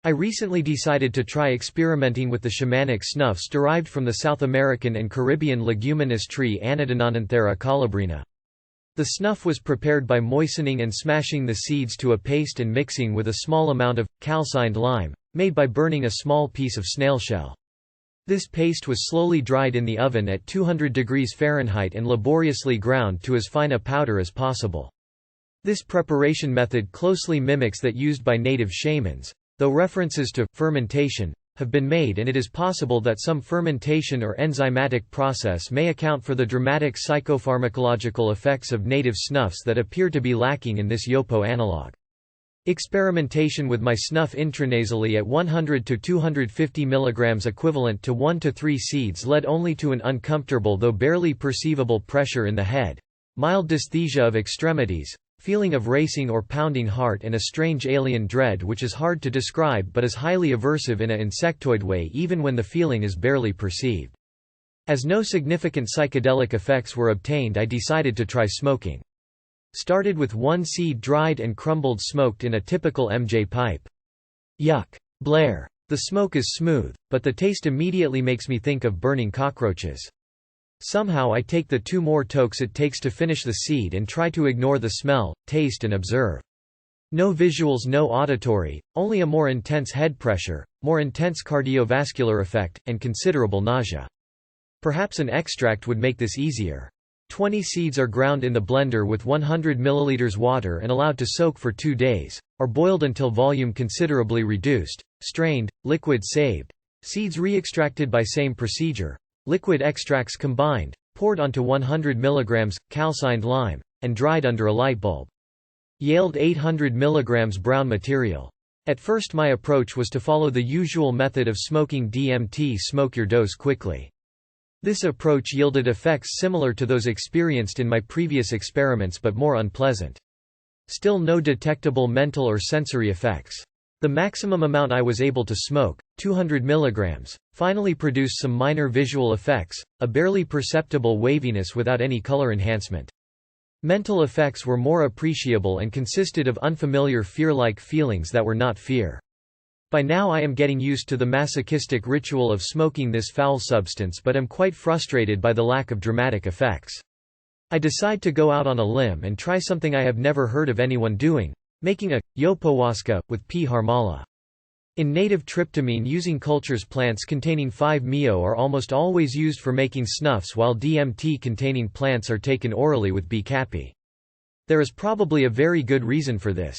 I recently decided to try experimenting with the shamanic snuffs derived from the South American and Caribbean leguminous tree Anodonanthera colubrina. The snuff was prepared by moistening and smashing the seeds to a paste and mixing with a small amount of calcined lime, made by burning a small piece of snail shell. This paste was slowly dried in the oven at 200 degrees Fahrenheit and laboriously ground to as fine a powder as possible. This preparation method closely mimics that used by native shamans, though references to fermentation have been made, and it is possible that some fermentation or enzymatic process may account for the dramatic psychopharmacological effects of native snuffs that appear to be lacking in this Yopo analog. Experimentation with my snuff intranasally at 100 to 250 mg equivalent to 1 to 3 seeds led only to an uncomfortable though barely perceivable pressure in the head, mild dysesthesia of extremities, feeling of racing or pounding heart, and a strange alien dread which is hard to describe but is highly aversive in an insectoid way even when the feeling is barely perceived. As no significant psychedelic effects were obtained, I decided to try smoking. Started with 1 seed dried and crumbled smoked in a typical MJ pipe. Yuck. Blair. The smoke is smooth, but the taste immediately makes me think of burning cockroaches. Somehow I take the 2 more tokes it takes to finish the seed and try to ignore the smell, taste and observe. No visuals, no auditory, only a more intense head pressure, more intense cardiovascular effect, and considerable nausea. Perhaps an extract would make this easier. 20 seeds are ground in the blender with 100 ml water and allowed to soak for 2 days, or boiled until volume considerably reduced, strained, liquid saved. Seeds re-extracted by same procedure. Liquid extracts combined, poured onto 100 mg, calcined lime, and dried under a light bulb. Yield 800 mg brown material. At first my approach was to follow the usual method of smoking DMT, smoke your dose quickly. This approach yielded effects similar to those experienced in my previous experiments but more unpleasant. Still no detectable mental or sensory effects. The maximum amount I was able to smoke, 200 mg, finally produced some minor visual effects, a barely perceptible waviness without any color enhancement. Mental effects were more appreciable and consisted of unfamiliar fear-like feelings that were not fear. By now I am getting used to the masochistic ritual of smoking this foul substance but am quite frustrated by the lack of dramatic effects. I decide to go out on a limb and try something I have never heard of anyone doing. Making a Huasca with P. harmala. In native tryptamine using cultures, plants containing 5-MeO are almost always used for making snuffs, while DMT containing plants are taken orally with B. capi. There is probably a very good reason for this.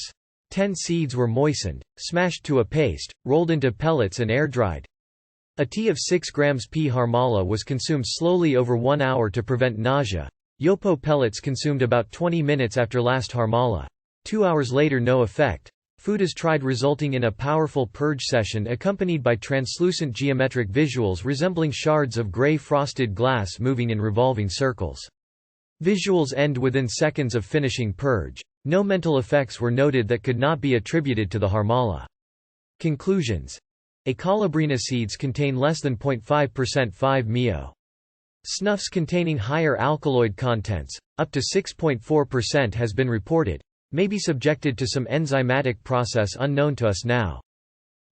10 seeds were moistened, smashed to a paste, rolled into pellets and air-dried. A tea of 6 grams P. harmala was consumed slowly over 1 hour to prevent nausea. Yopo pellets consumed about 20 minutes after last harmala. 2 hours later no effect. Food is tried, resulting in a powerful purge session accompanied by translucent geometric visuals resembling shards of gray frosted glass moving in revolving circles. Visuals end within seconds of finishing purge. No mental effects were noted that could not be attributed to the harmala. Conclusions. A colubrina seeds contain less than 0.5% 5-MeO. Snuffs containing higher alkaloid contents, up to 6.4%, has been reported, may be subjected to some enzymatic process unknown to us now.